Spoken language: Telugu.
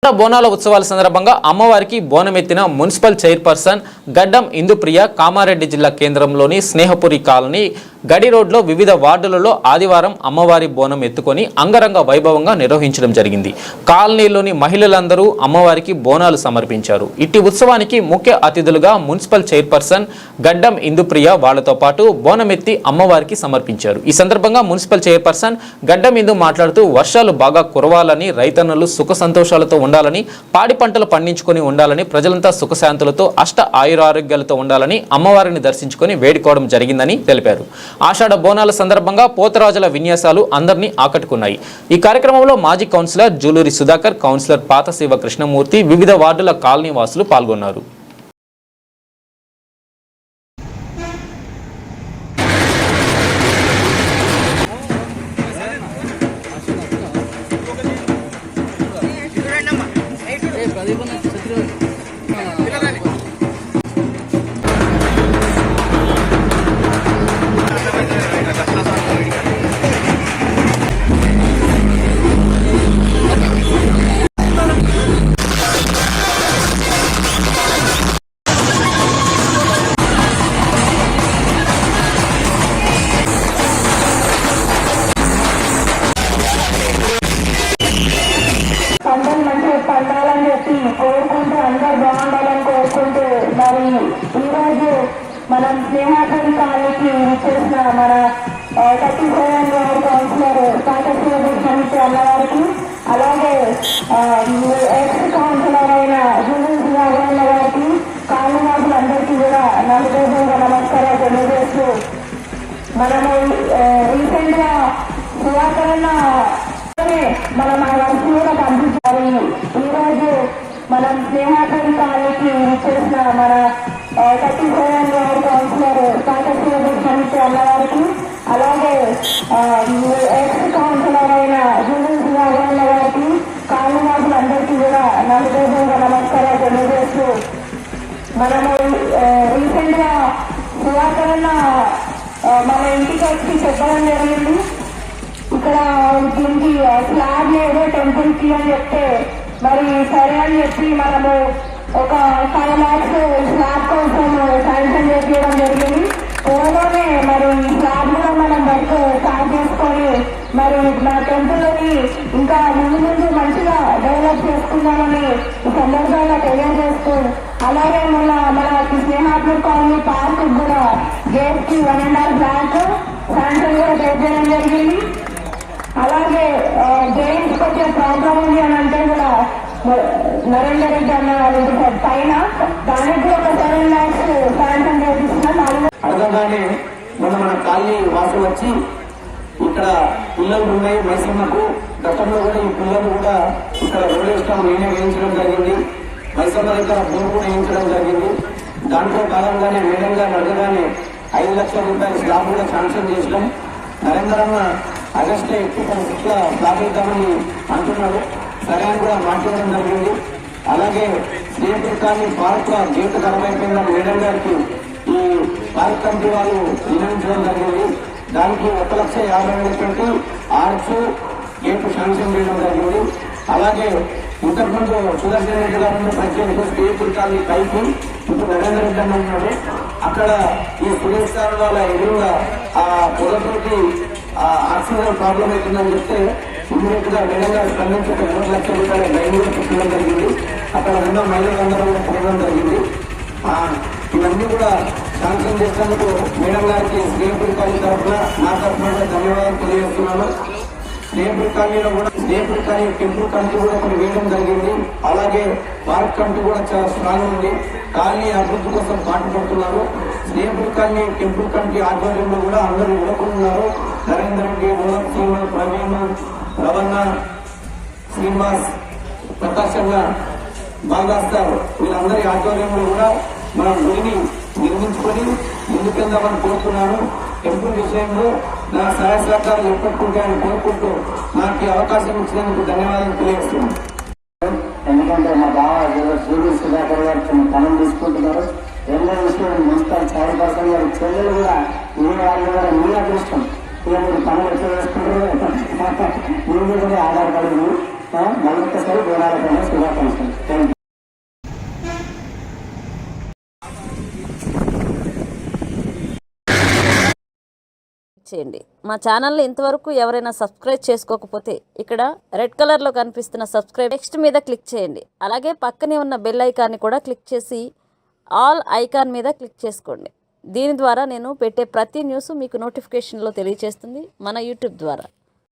బోనాల ఉత్సవాల సందర్భంగా అమ్మవారికి బోనమెత్తిన మున్సిపల్ చైర్పర్సన్ గడ్డం ఇందుప్రియ కామారెడ్డి జిల్లా కేంద్రంలోని స్నేహపురి కాలనీ గడి రోడ్లో వివిధ వార్డులలో ఆదివారం అమ్మవారి బోనం ఎత్తుకొని అంగరంగ వైభవంగా నిర్వహించడం జరిగింది. కాలనీలోని మహిళలందరూ అమ్మవారికి బోనాలు సమర్పించారు. ఇట్టి ఉత్సవానికి ముఖ్య అతిథులుగా మున్సిపల్ చైర్పర్సన్ గడ్డం ఇందుప్రియ వాళ్లతో పాటు బోనమెత్తి అమ్మవారికి సమర్పించారు. ఈ సందర్భంగా మున్సిపల్ చైర్పర్సన్ గడ్డం ఇందు మాట్లాడుతూ వర్షాలు బాగా కురవాలని, రైతన్నలు సుఖ సంతోషాలతో ఉండాలని, పాడి పంటలు పండించుకొని ఉండాలని, ప్రజలంతా సుఖశాంతులతో అష్ట ఆయురారోగ్యాలతో ఉండాలని అమ్మవారిని దర్శించుకొని వేడుకోవడం జరిగిందని తెలిపారు. ఆషాఢ బోనాల సందర్భంగా పోతరాజుల విన్యాసాలు అందరినీ ఆకట్టుకున్నాయి. ఈ కార్యక్రమంలో మాజీ కౌన్సిలర్ జూలూరి సుధాకర్, కౌన్సిలర్ పాతశివ కృష్ణమూర్తి, వివిధ వార్డుల కాలనీ వాసులు పాల్గొన్నారు. మనం స్నేహాపురి కాలనీకి విచ్చేసిన మన 37 వార్డు కౌన్సిలర్ పాతశివ కృష్ణమూర్తి అన్నవారికి, అలాగే ఎక్స్ కౌన్సిలర్ అయిన జూలూరి సుధాకర్ గారికి, కాలనీ వాసులందరికీ కూడా నా హృదయపూర్వక నమస్కారాలు తెలియజేస్తూ, మనము రీసెంట్ గా సుధాకర్ మనం ఆ వర్క్ కూడా పంపించాలి. ఈరోజు మనం స్నేహాపురి కాలనీకి విచ్చేసిన మన 37 వార్డు కౌన్సిలర్ పాతశివ కృష్ణమూర్తి అన్నవారికి, అలాగే ఎక్స్ కౌన్సిలర్ అయిన జూలూరి సుధాకర్ గారికి, కాలనీ వాసులందరికీ కూడా నా హృదయపూర్వక నమస్కారాలు తెలియజేస్తూ, మనము రీసెంట్ గా సుధాకర్ మన ఇంటికి వచ్చి చెప్పడం జరిగింది. ఇక్కడ దీనికి స్లాబ్ లేదు టెంపుల్ కి అని చెప్తే, మరి సరే అని చెప్పి మనము ఒక 5 lakhs స్లాబ్ కోసం శాంక్షన్ చేయడం జరిగింది. త్వరలోనే మరి స్లాబ్ కూడా మనం వర్క్ స్టార్ట్ చేసుకొని మరి మన టెంపుల్ని ఇంకా ముందు మంచిగా డెవలప్ చేసుకుందామని ఈ సందర్భంగా తెలియజేస్తూ, అలాగే మన స్నేహాపురి కాలనీ పార్క్ కూడా గేట్ కి 1.5 lakh శాంక్షన్ కూడా చేయడం జరిగింది. అలాగే జైన్స్ వచ్చే ప్రాబ్లం ఉంది అని అంటే కూడా నరేందర్ రెడ్డి అన్న పైన దానికి కూడా ఒక 7 lakhs శాంక్షన్ చేపిస్తున్నాం. అడగగానే మన కాలనీ వాసులు వచ్చి ఇక్కడ పిల్లలు ఉన్నాయి మైసమ్మకు, గతంలో కూడా ఈ పిల్లలు కూడా ఇక్కడ రోడ్ ఇష్టం నేనే వేయించడం జరిగింది. మైసమ్మ దగ్గర బోర్ కూడా వేయించడం జరిగింది. దాంట్లో భాగంగానే మేడం గారిని అడగగానే 5 లక్షల రూపాయల స్లాబ్ కూడా శాంక్షన్ చేసినాం. నరేందర్ అన్న ఆగస్టులో ఎక్కువ స్లాబ్ ఇద్దామని అంటున్నాడు. సరే అని కూడా మాట్లాడడం జరిగింది. అలాగే స్నేహితులు కానీ పార్క్ గేట్ ఖరాబ్ అయిపోయిందని మేడం గారికి ఈ పార్క్ కమిటీ వాళ్ళు నిర్ణయించడం జరిగింది. దానికి 1,50,000 పెట్టి ఆర్ట్స్ గేట్ శాంక్షన్ చేయడం జరిగింది. అలాగే ఇంతకుముందు సుదర్శన్ రెడ్డి గారు ప్రత్యేక స్నేహితులు కానీ పైకి ఇప్పుడు నరేందర్ రెడ్డి అన్న ఉన్నాడు. అక్కడ ఈ సురేష్ సార్ వాళ్ళ ఎదురుగా ఆ పొగతోటి ఆక్సిజన్ ప్రాబ్లం అవుతుందని చెప్తే ఇమీడియట్ గా వేగంగా స్పందించి 3 లక్షల రూపాయల డ్రైన్ కూడా పెట్టడం జరిగింది. అక్కడ ఉన్న మహిళలందరూ కూడా తిరగడం జరిగింది. ఇవన్నీ కూడా శాంక్షన్ చేసినందుకు మేడం గారికి స్నేహితుడి కాలనీ తరఫున నా తరఫున ధన్యవాదాలు తెలియజేస్తున్నాను. స్నేహితుడి కాలనీలో కూడా స్నేహితుడి కాలనీ టెంపుల్ కమిటీ కూడా కొన్ని వేయడం జరిగింది. అలాగే పార్క్ కమిటీ కూడా చాలా స్ట్రాంగ్ ఉంది. కాలనీ అభివృద్ధి కోసం పాటుపడుతున్నారు. స్నేహితుడి కాలనీ టెంపుల్ కమిటీ ఆధ్వర్యంలో కూడా అందరూ యువకులున్నారు. నరేందర్ రెడ్డి, రోహన్ సింగ్, ప్రవీణ్, రవణ, శ్రీనివాస్, ప్రకాశంగ, బాగాస్తారు వీళ్ళందరి ఆధ్వర్యంలో కూడా మనం గుడిని నిర్మించుకొని ముందుకెళ్దామని కోరుతున్నాను. టెంపుల్ విషయంలో నా సహాయ సహకారాలు ఎప్పటికుంటాయని కోరుకుంటూ నాకు అవకాశం ఇచ్చినందుకు ధన్యవాదాలు తెలియజేస్తున్నాను. ఎందుకంటే మా బావ జూలూరి సుధాకర్ గారు చిన్న పనులు తీసుకుంటున్నారు. రెండో విషయం మున్సిపల్ చైర్పర్సన్ గారి చెల్లెలు కూడా ఈ వాళ్ళు కూడా మీ అదృష్టం. మీరు పనులు ఎట్లా చేసుకుంటారో మీ మీద ఆధారపడింది. మరొకసారి బోనాల పండుగ శుభాకాంక్షలు. Thank you. చేయండి. మా ఛానల్ని ఇంతవరకు ఎవరైనా సబ్స్క్రైబ్ చేసుకోకపోతే ఇక్కడ రెడ్ కలర్లో కనిపిస్తున్న సబ్స్క్రైబ్ నెక్స్ట్ మీద క్లిక్ చేయండి. అలాగే పక్కనే ఉన్న బెల్ ఐకాన్ని కూడా క్లిక్ చేసి ఆల్ ఐకాన్ మీద క్లిక్ చేసుకోండి. దీని ద్వారా నేను పెట్టే ప్రతి న్యూస్ మీకు నోటిఫికేషన్లో తెలియజేస్తుంది మన యూట్యూబ్ ద్వారా.